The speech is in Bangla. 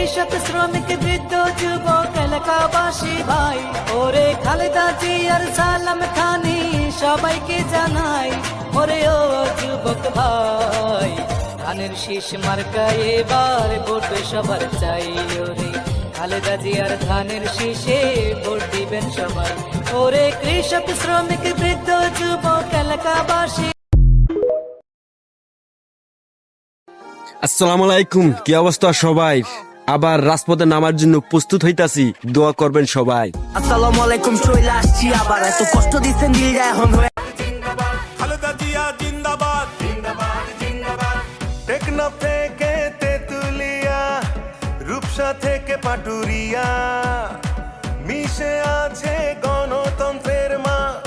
কৃষক শ্রমিক বৃদ্ধ যুবক এলাকাবাসী ভাই, ওরে খালেদা জিয়ার সালাম খানি সবাইকে জানাই। ওরে ও যুবক ভাই, ধানের শীষ মার্কায় এবার ভোট সবার চাই। ওরে খালেদা জিয়ার ধানের শীষে ভোট দিবেন সবাই। ওরে কৃষক শ্রমিক বৃদ্ধ যুবক এলাকাবাসী। আসসালামু আলাইকুম, কি অবস্থা সবাই? আবার রাজপথে নামার জন্য প্রস্তুত হইতাছি, দোয়া করবেন সবাই। আসসালামু আলাইকুম, চলে আসছি আবার। এত কষ্ট দিচ্ছেন দিল এখন হয়ে। খালেদা জিয়া জিন্দাবাদ, জিন্দাবাদ জিন্দাবাদ। টেকনাফ থেকে তেতুলিয়া, রূপসা থেকে পাটুরিয়া, মিশে আছে